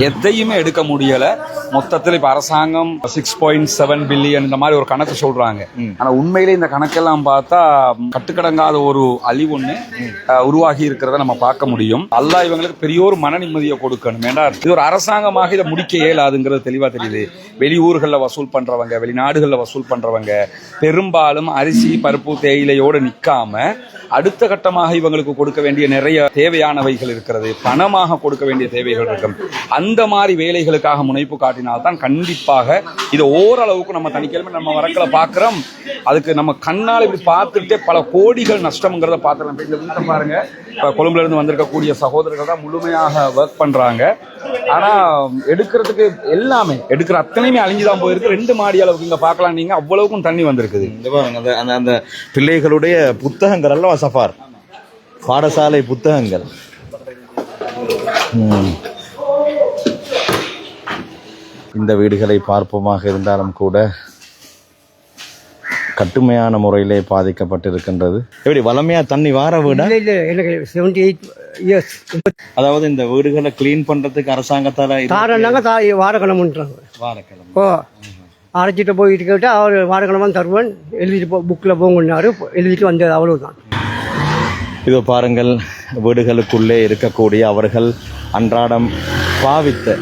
எதையுமே எடுக்க முடியல. மொத்தத்தில் இப்ப அரசாங்கம் 6.7 பில்லியன் இந்த மாதிரி ஒரு கணக்கு சொல்றாங்க. ஆனா உண்மையிலே இந்த கணக்கெல்லாம் பார்த்தா கட்டுக்கடங்காத ஒரு அழிவு ஒண்ணு உருவாகி இருக்கிறத நம்ம பார்க்க முடியும். அல்லாஹ் இவங்களுக்கு பெரிய ஒரு மன நிம்மதியை கொடுக்கணும். ஏன்னா இது ஒரு அரசாங்கமாக இதை முடிக்க இயலாதுங்கிறது தெளிவா தெரியுது. வெளியூர்களில் வசூல் பண்றவங்க, வெளிநாடுகளில் வசூல் பண்றவங்க பெரும்பாலும் அரிசி பருப்பு தேயிலையோடு நிற்காம அடுத்த கட்டமாக இவங்களுக்கு கொடுக்க வேண்டிய நிறைய தேவையானவைகள் இருக்கிறது, பணமாக கொடுக்க வேண்டிய தேவைகள் இருக்கிறது. அந்த மாதிரி வேலைகளுக்காக முனைப்பு காட்டினால்தான் கண்டிப்பாக இது ஓரளவுக்கு நம்ம தனிக்கிழமை நம்ம வரக்களை பார்க்கிறோம். அதுக்கு நம்ம கண்ணால் இப்படி பார்த்துட்டு பல கோடிகள் நஷ்டம்ங்கிறத பார்த்துக்கலாம். இந்த வீட்டை பாருங்க, இப்போ கொழும்புல இருந்து வந்திருக்கக்கூடிய சகோதரர்கள் தான் முழுமையாக ஒர்க் பண்றாங்க. ஆனா எடுக்கிறதுக்கு எல்லாமே எடுக்கிற அத்தனையுமே அழிஞ்சுதான் போயிருக்கு. 2 மாடி அளவுக்கு இங்க பார்க்கலாம் நீங்க, அவ்வளவுக்கும் தண்ணி வந்திருக்குது. அந்த பிள்ளைகளுடைய புத்தகங்கள் எல்லாம் சஃபார் பாடசாலை புத்தகங்கள். இந்த வீடுகளை பார்ப்போமாக இருந்தாலும் கூட கட்டுமையான முறையிலே பாதிக்கப்பட்டிருக்கின்றது. எப்படி வளமையா தண்ணி வார வீடா? எனக்கு 78 இயர்ஸ். அதாவது இந்த வீடுகளை கிளீன் பண்றதுக்கு அரசாங்கத்தால வாரக்கிழமைன்றாங்க. ஓ அரைச்சிட்டு போயிட்டு கேட்டு அவர் வாரக்கிழமை தருவன் எழுதிட்டு புக்கில் போங்கன்னாரு, எழுதிட்டு வந்தது, அவ்வளவுதான். இதோ பாருங்கள், வீடுகளுக்குள்ளே இருக்கக்கூடிய அவர்கள் அன்றாடம் பாவித்த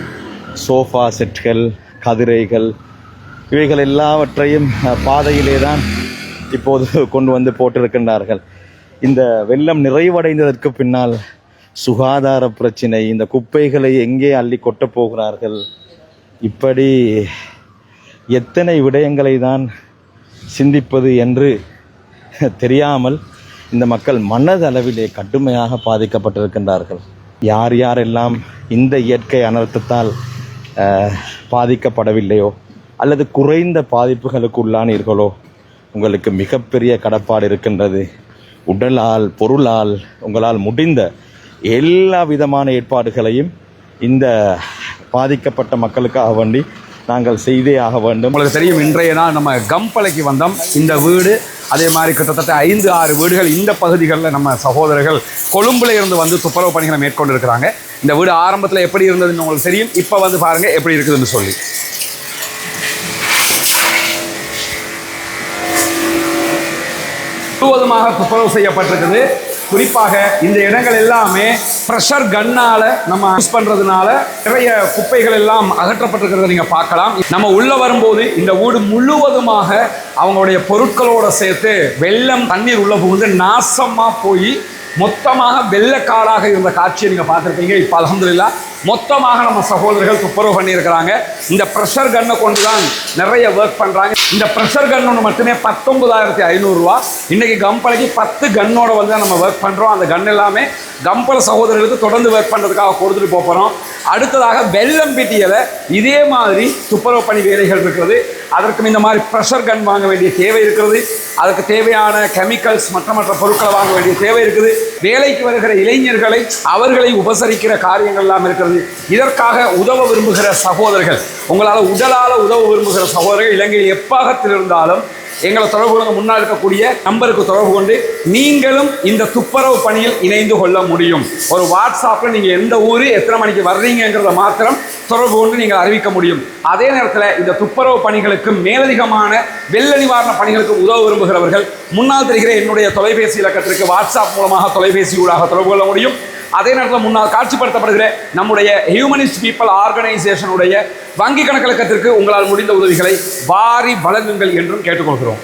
சோஃபா செட்கள், கதிரைகள், இவைகள் எல்லாவற்றையும் பாதையிலே தான் இப்போது கொண்டு வந்து போட்டிருக்கின்றார்கள். இந்த வெள்ளம் நிறைவடைந்ததற்கு பின்னால் சுகாதார பிரச்சினை, இந்த குப்பைகளை எங்கே அள்ளி கொட்டப் போகிறார்கள், இப்படி எத்தனை விடயங்களை தான் சிந்திப்பது என்று தெரியாமல் இந்த மக்கள் மனதளவிலே கடுமையாக பாதிக்கப்பட்டிருக்கின்றார்கள். யார் யாரெல்லாம் இந்த இயற்கை அனர்த்தத்தால் பாதிக்கப்படவில்லையோ அல்லது குறைந்த பாதிப்புகளுக்கு உள்ளானீர்களோ, உங்களுக்கு மிகப்பெரிய கடப்பாடு இருக்கின்றது. உடலால் பொருளால் உங்களால் முடிந்த எல்லா விதமான ஏற்பாடுகளையும் இந்த பாதிக்கப்பட்ட மக்களுக்காக வேண்டி நாங்கள் செய்தே ஆக வேண்டும். உங்களுக்கு தெரியும், இன்றைய நாள் நம்ம கம்பளைக்கு வந்தோம். இந்த வீடு அதே மாதிரி கிட்டத்தட்ட 5-6 வீடுகள் இந்த பகுதிகளில் நம்ம சகோதரர்கள் கொழும்புல இருந்து வந்து துப்புரவு பணிகளை மேற்கொண்டு இருக்கிறாங்க. இந்த வீடு ஆரம்பத்தில் எப்படி இருந்ததுன்னு உங்களுக்கு தெரியும். இப்போ வந்து பாருங்க எப்படி இருக்குதுன்னு சொல்லி. முழுவதுமாக துப்புரவு செய்யப்பட்டிருக்குது. குறிப்பாக இந்த இடங்கள் எல்லாமே ப்ரெஷர் கன்னால நம்ம யூஸ் பண்றதுனால நிறைய குப்பைகள் எல்லாம் அகற்றப்பட்டிருக்கிறத நீங்க பார்க்கலாம். நம்ம உள்ள வரும்போது இந்த வீடு முழுவதுமாக அவங்களுடைய பொருட்களோட சேர்த்து வெள்ளம் தண்ணீர் உள்ள புகுந்து நாசமா போய் மொத்தமாக வெள்ளக்காடாக இருந்த காட்சியை நீங்க பார்த்துருப்பீங்க. இப்போ அல்ஹம்துலில்லாஹ் மொத்தமாக நம்ம சகோதரர்கள் துப்புரவு பண்ணியிருக்கிறாங்க. இந்த ப்ரெஷர் கன்னை கொண்டு தான் நிறைய ஒர்க் பண்றாங்க. இந்த ப்ரெஷர் கன் ஒன்று மட்டுமே 19,500 ரூபா. இன்னைக்கு கம்பளைக்கு 10 கன்னோட வந்து நம்ம ஒர்க் பண்றோம். அந்த கன் எல்லாமே கம்பள சகோதரர்களுக்கு தொடர்ந்து ஒர்க் பண்றதுக்காக கொடுத்துட்டு போறோம். அடுத்ததாக வெள்ளம்பிட்டியில இதே மாதிரி துப்புரவு பணி வேலைகள் இருக்கிறது. அதற்கும் இந்த மாதிரி ப்ரெஷர் கன் வாங்க வேண்டிய தேவை இருக்கிறது. அதுக்கு தேவையான கெமிக்கல்ஸ் மற்ற பொருட்களை வாங்க வேண்டிய தேவை இருக்குது. வேலைக்கு வருகிற இளைஞர்களை அவர்களை உபசரிக்கிற காரியங்கள் எல்லாம் இருக்கிறது. இதற்காக உதவ விரும்புகிற சகோதரர்கள், உங்களால் உடலால் உதவ விரும்புகிற சகோதரர்கள் இலங்கையில் எப்பாகத்தில் இருந்தாலும் எங்களை தொடர்பு கொள்ள முன்னால் இருக்கக்கூடிய நம்பருக்கு தொடர்பு கொண்டு நீங்களும் இந்த துப்புரவு பணியில் இணைந்து கொள்ள முடியும். ஒரு வாட்ஸ்அப்பில் நீங்கள் எந்த ஊர் எத்தனை மணிக்கு வர்றீங்கிறத மாத்திரம் தொடர்பு கொண்டு நீங்கள் அறிவிக்க முடியும். அதே நேரத்தில் இந்த துப்புரவு பணிகளுக்கு மேலதிகமான வெள்ள நிவாரண பணிகளுக்கு உதவ விரும்புகிறவர்கள் முன்னால் தெரிகிற என்னுடைய தொலைபேசி இலக்கத்திற்கு வாட்ஸ்அப் மூலமாக தொலைபேசி ஊடாக தொடர்பு கொள்ள முடியும். அதே நேரத்தில் முன்னால் காட்சிப்படுத்தப்படுகிற நம்முடைய ஹியூமனிஸ்ட் பீப்புள் ஆர்கனைசேஷனுடைய வங்கி கணக்கலக்கத்திற்கு உங்களால் முடிந்த உதவிகளை வாரி வழங்குங்கள் என்றும் கேட்டுக்கொள்கிறோம்.